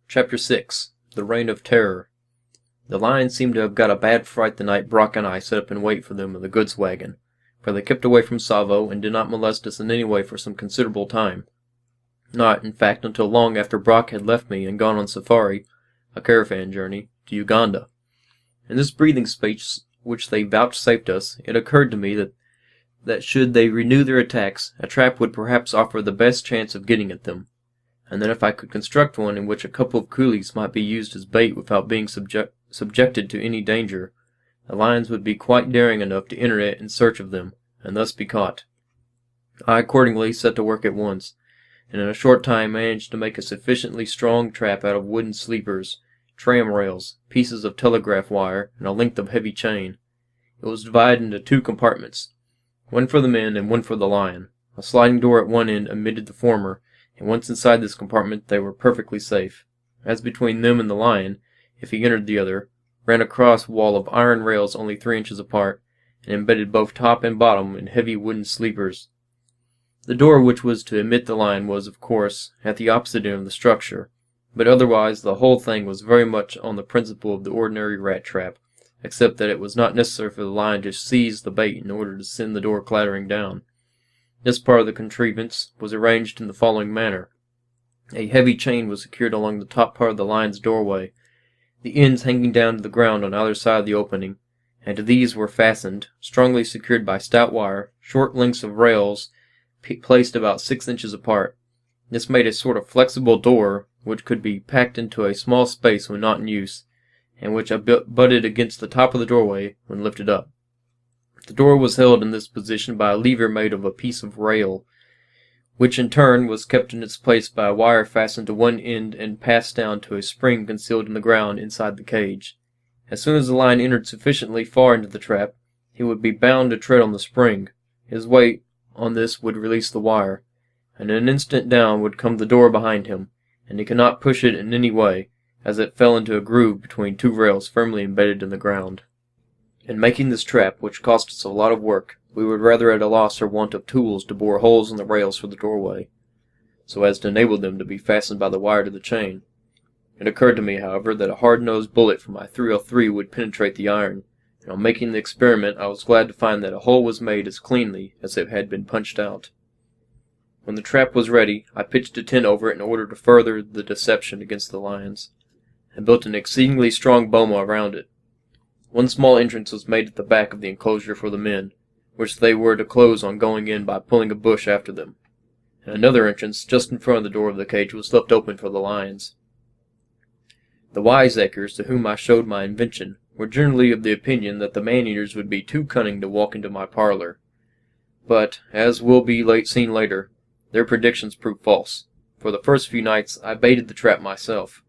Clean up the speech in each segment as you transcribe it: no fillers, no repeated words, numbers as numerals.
Chapter 6. The Reign of Terror. The lions seemed to have got a bad fright the night Brock and I set up in wait for them in the goods wagon, for they kept away from Tsavo and did not molest us in any way for some considerable time. Not, in fact, until long after Brock had left me and gone on safari, a caravan journey, to Uganda. In this breathing space which they vouchsafed us, it occurred to me that should they renew their attacks, a trap would perhaps offer the best chance of getting at them. And then if I could construct one in which a couple of coolies might be used as bait without being subjected to any danger, the lions would be quite daring enough to enter it in search of them, and thus be caught. I accordingly set to work at once, and in a short time managed to make a sufficiently strong trap out of wooden sleepers, tram rails, pieces of telegraph wire, and a length of heavy chain. It was divided into two compartments, one for the men and one for the lion. A sliding door at one end admitted the former, and once inside this compartment they were perfectly safe. As between them and the lion, if he entered the other, ran a cross wall of iron rails only 3 inches apart, and embedded both top and bottom in heavy wooden sleepers. The door which was to admit the lion was, of course, at the opposite end of the structure, but otherwise the whole thing was very much on the principle of the ordinary rat trap, except that it was not necessary for the lion to seize the bait in order to send the door clattering down. This part of the contrivance was arranged in the following manner. A heavy chain was secured along the top part of the lion's doorway, the ends hanging down to the ground on either side of the opening, and to these were fastened, strongly secured by stout wire, short lengths of rails placed about 6 inches apart. This made a sort of flexible door which could be packed into a small space when not in use, and which butted against the top of the doorway when lifted up. The door was held in this position by a lever made of a piece of rail, which in turn was kept in its place by a wire fastened to one end and passed down to a spring concealed in the ground inside the cage. As soon as the lion entered sufficiently far into the trap, he would be bound to tread on the spring. His weight on this would release the wire, and in an instant down would come the door behind him, and he could not push it in any way, as it fell into a groove between two rails firmly embedded in the ground. In making this trap, which cost us a lot of work, we were rather at a loss for want of tools to bore holes in the rails for the doorway, so as to enable them to be fastened by the wire to the chain. It occurred to me, however, that a hard-nosed bullet from my .303 would penetrate the iron, and on making the experiment I was glad to find that a hole was made as cleanly as if it had been punched out. When the trap was ready, I pitched a tent over it in order to further the deception against the lions, and built an exceedingly strong boma around it. One small entrance was made at the back of the enclosure for the men, which they were to close on going in by pulling a bush after them, and another entrance just in front of the door of the cage was left open for the lions. The wiseacres, to whom I showed my invention, were generally of the opinion that the man-eaters would be too cunning to walk into my parlor, but, as will be seen later, their predictions proved false. For the first few nights I baited the trap myself,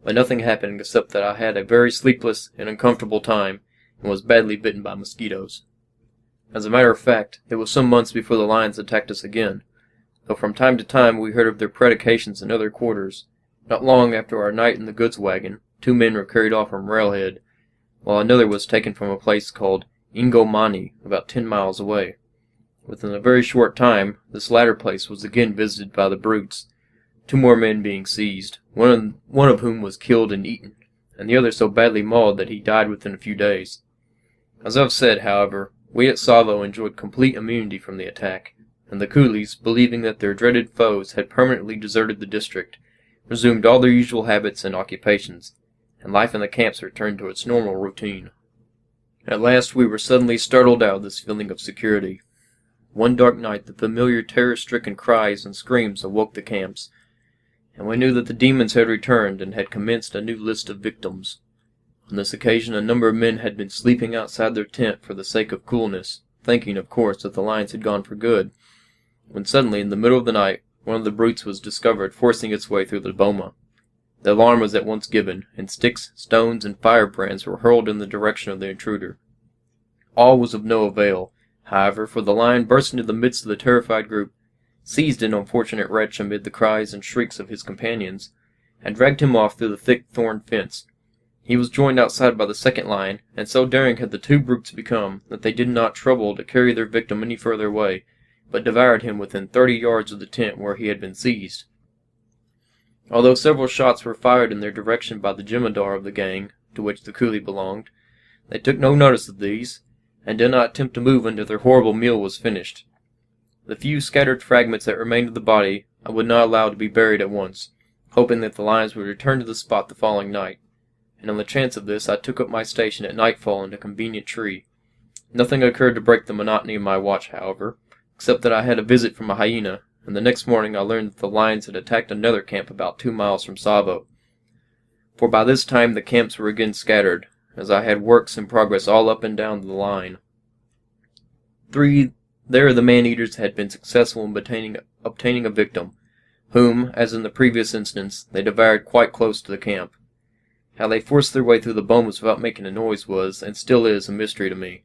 but nothing happened except that I had a very sleepless and uncomfortable time, and was badly bitten by mosquitoes. As a matter of fact, it was some months before the lions attacked us again, though from time to time we heard of their predications in other quarters. Not long after our night in the goods wagon, 2 men were carried off from Railhead, while another was taken from a place called Ingomani, about 10 miles away. Within a very short time, this latter place was again visited by the brutes, 2 more men being seized, one of whom was killed and eaten, and the other so badly mauled that he died within a few days. As I have said, however, we at Tsavo enjoyed complete immunity from the attack, and the coolies, believing that their dreaded foes had permanently deserted the district, resumed all their usual habits and occupations, and life in the camps returned to its normal routine. At last we were suddenly startled out of this feeling of security. One dark night the familiar terror-stricken cries and screams awoke the camps, and we knew that the demons had returned and had commenced a new list of victims. On this occasion a number of men had been sleeping outside their tent for the sake of coolness, thinking, of course, that the lions had gone for good, when suddenly, in the middle of the night, one of the brutes was discovered forcing its way through the boma. The alarm was at once given, and sticks, stones, and firebrands were hurled in the direction of the intruder. All was of no avail, however, for the lion burst into the midst of the terrified group, seized an unfortunate wretch amid the cries and shrieks of his companions, and dragged him off through the thick thorn fence. He was joined outside by the second lion, and so daring had the 2 brutes become that they did not trouble to carry their victim any further away, but devoured him within 30 yards of the tent where he had been seized. Although several shots were fired in their direction by the jemadar of the gang, to which the coolie belonged, they took no notice of these, and did not attempt to move until their horrible meal was finished. The few scattered fragments that remained of the body I would not allow to be buried at once, hoping that the lions would return to the spot the following night, and on the chance of this I took up my station at nightfall in a convenient tree. Nothing occurred to break the monotony of my watch, however, except that I had a visit from a hyena, and the next morning I learned that the lions had attacked another camp about 2 miles from Tsavo. For by this time the camps were again scattered, as I had works in progress all up and down the line. There the man-eaters had been successful in obtaining a victim, whom, as in the previous instance, they devoured quite close to the camp. How they forced their way through the bomas without making a noise was, and still is, a mystery to me.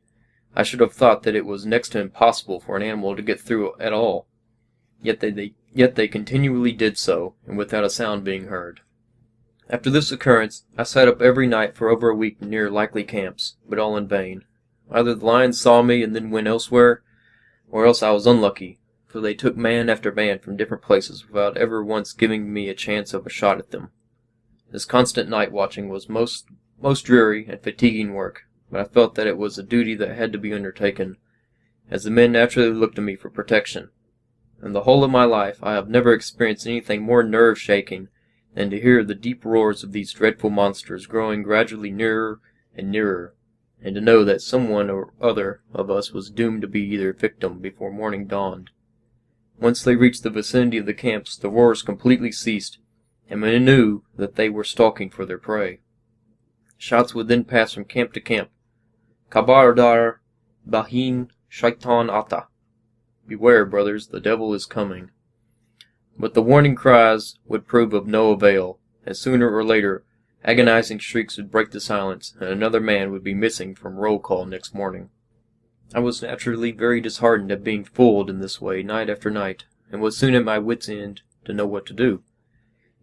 I should have thought that it was next to impossible for an animal to get through at all. Yet they continually did so, and without a sound being heard. After this occurrence, I sat up every night for over a week near likely camps, but all in vain. Either the lions saw me and then went elsewhere, or else I was unlucky, for they took man after man from different places without ever once giving me a chance of a shot at them. This constant night watching was most dreary and fatiguing work, but I felt that it was a duty that had to be undertaken, as the men naturally looked to me for protection. In the whole of my life I have never experienced anything more nerve-shaking than to hear the deep roars of these dreadful monsters growing gradually nearer and nearer, and to know that someone or other of us was doomed to be their victim before morning dawned. Once they reached the vicinity of the camps, the roars completely ceased, and men knew that they were stalking for their prey. Shots would then pass from camp to camp. Kabardar Bahin Shaitan Ata. Beware, brothers, the devil is coming. But the warning cries would prove of no avail, as sooner or later agonizing shrieks would break the silence, and another man would be missing from roll call next morning. I was naturally very disheartened at being fooled in this way night after night, and was soon at my wits' end to know what to do.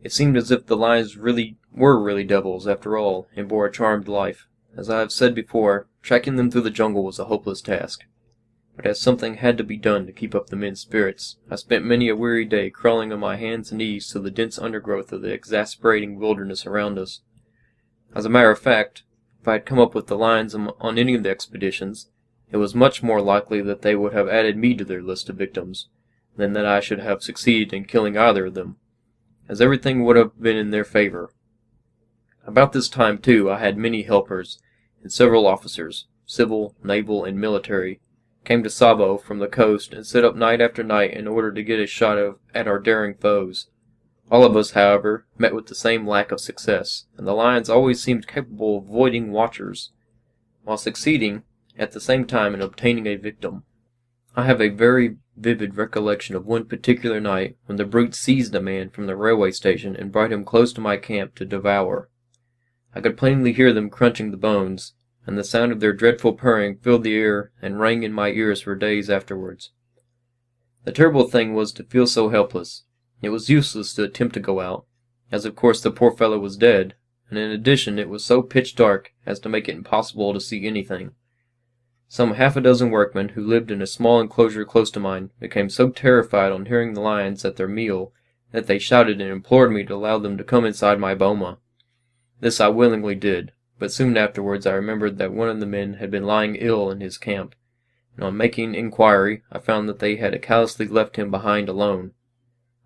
It seemed as if the lions were really devils after all, and bore a charmed life. As I have said before, tracking them through the jungle was a hopeless task. But as something had to be done to keep up the men's spirits, I spent many a weary day crawling on my hands and knees through the dense undergrowth of the exasperating wilderness around us. As a matter of fact, if I had come up with the lions on any of the expeditions, it was much more likely that they would have added me to their list of victims, than that I should have succeeded in killing either of them, as everything would have been in their favor. About this time, too, I had many helpers, and several officers, civil, naval, and military, came to Tsavo from the coast and sit up night after night in order to get a shot at our daring foes. All of us, however, met with the same lack of success, and the lions always seemed capable of avoiding watchers, while succeeding, at the same time, in obtaining a victim. I have a very vivid recollection of one particular night when the brutes seized a man from the railway station and brought him close to my camp to devour. I could plainly hear them crunching the bones, and the sound of their dreadful purring filled the air and rang in my ears for days afterwards. The terrible thing was to feel so helpless. It was useless to attempt to go out, as of course the poor fellow was dead, and in addition it was so pitch dark as to make it impossible to see anything. Some half a dozen workmen who lived in a small enclosure close to mine became so terrified on hearing the lions at their meal that they shouted and implored me to allow them to come inside my boma. This I willingly did, but soon afterwards I remembered that one of the men had been lying ill in his camp, and on making inquiry I found that they had callously left him behind alone.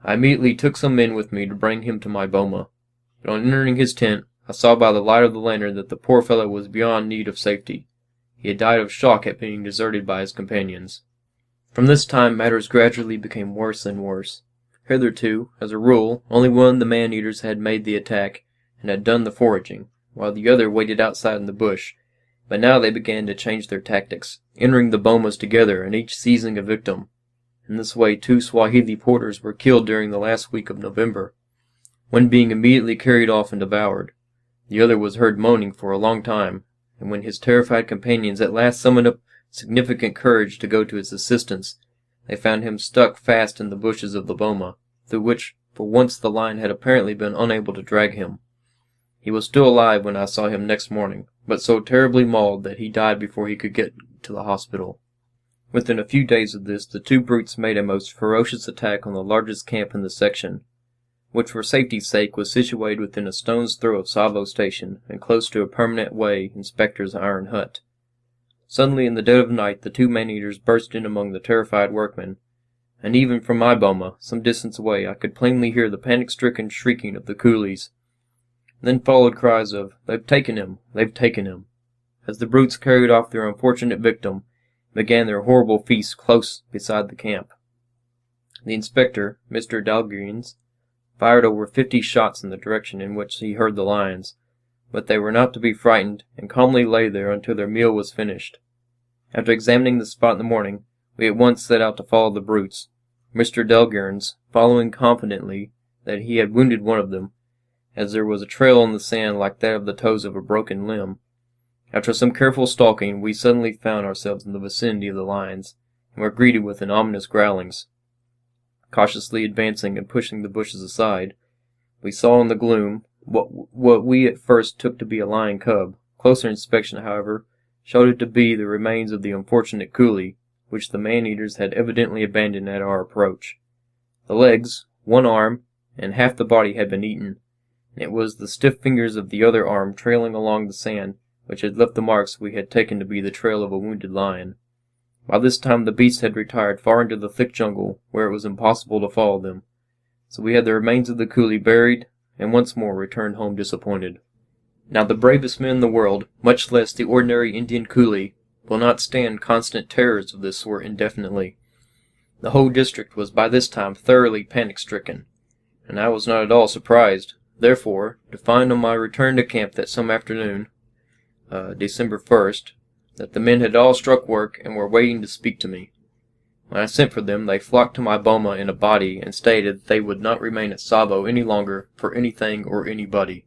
I immediately took some men with me to bring him to my boma, but on entering his tent I saw by the light of the lantern that the poor fellow was beyond need of safety. He had died of shock at being deserted by his companions. From this time matters gradually became worse and worse. Hitherto, as a rule, only one of the man-eaters had made the attack, and had done the foraging, while the other waited outside in the bush, but now they began to change their tactics, entering the bomas together and each seizing a victim. In this way 2 Swahili porters were killed during the last week of November, one being immediately carried off and devoured. The other was heard moaning for a long time, and when his terrified companions at last summoned up significant courage to go to his assistance, they found him stuck fast in the bushes of the boma, through which for once the lion had apparently been unable to drag him. He was still alive when I saw him next morning, but so terribly mauled that he died before he could get to the hospital. Within a few days of this, the 2 brutes made a most ferocious attack on the largest camp in the section. which for safety's sake was situated within a stone's throw of Tsavo station, and close to a permanent way inspector's iron hut. Suddenly in the dead of night the two man-eaters burst in among the terrified workmen, and even from my boma, some distance away, I could plainly hear the panic-stricken shrieking of the coolies. Then followed cries of, "They've taken him! They've taken him!" as the brutes carried off their unfortunate victim, began their horrible feast close beside the camp. The inspector, Mr. Dalgreens, fired over 50 shots in the direction in which he heard the lions, but they were not to be frightened, and calmly lay there until their meal was finished. After examining the spot in the morning, we at once set out to follow the brutes, Mr. Dalgreens following confidently that he had wounded one of them, as there was a trail on the sand like that of the toes of a broken limb. After some careful stalking, we suddenly found ourselves in the vicinity of the lions, and were greeted with an ominous growlings. Cautiously advancing and pushing the bushes aside, we saw in the gloom what we at first took to be a lion cub. Closer inspection, however, showed it to be the remains of the unfortunate coolie, which the man-eaters had evidently abandoned at our approach. The legs, one arm, and half the body had been eaten, and it was the stiff fingers of the other arm trailing along the sand which had left the marks we had taken to be the trail of a wounded lion. By this time the beasts had retired far into the thick jungle, where it was impossible to follow them, so we had the remains of the coolie buried, and once more returned home disappointed. Now the bravest men in the world, much less the ordinary Indian coolie, will not stand constant terrors of this sort indefinitely. The whole district was by this time thoroughly panic-stricken, and I was not at all surprised, therefore, to find on my return to camp that some afternoon, December 1st, that the men had all struck work and were waiting to speak to me. When I sent for them, they flocked to my boma in a body and stated that they would not remain at Tsavo any longer for anything or anybody.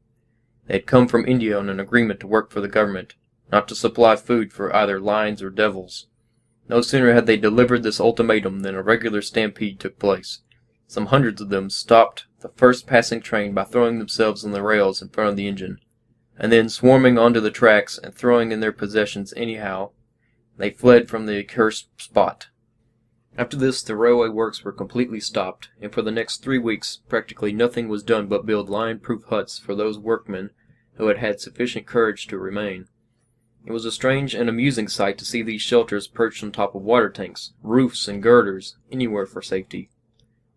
They had come from India on an agreement to work for the government, not to supply food for either lions or devils. No sooner had they delivered this ultimatum than a regular stampede took place. Some hundreds of them stopped the first passing train by throwing themselves on the rails in front of the engine, and then swarming onto the tracks and throwing in their possessions anyhow, they fled from the accursed spot. After this the railway works were completely stopped, and for the next 3 weeks practically nothing was done but build lion-proof huts for those workmen who had had sufficient courage to remain. It was a strange and amusing sight to see these shelters perched on top of water tanks, roofs, and girders, anywhere for safety.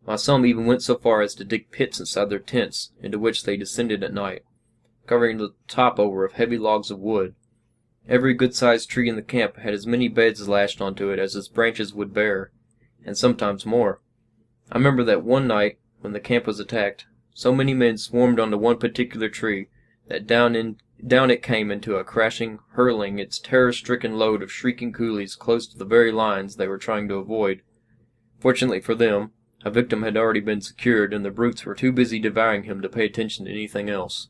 While some even went so far as to dig pits inside their tents, into which they descended at night, covering the top over of heavy logs of wood. Every good-sized tree in the camp had as many beds lashed onto it as its branches would bear, and sometimes more. I remember that one night, when the camp was attacked, so many men swarmed onto one particular tree that down it came into a crashing, hurling its terror-stricken load of shrieking coolies close to the very lines they were trying to avoid. Fortunately for them, a victim had already been secured, and the brutes were too busy devouring him to pay attention to anything else.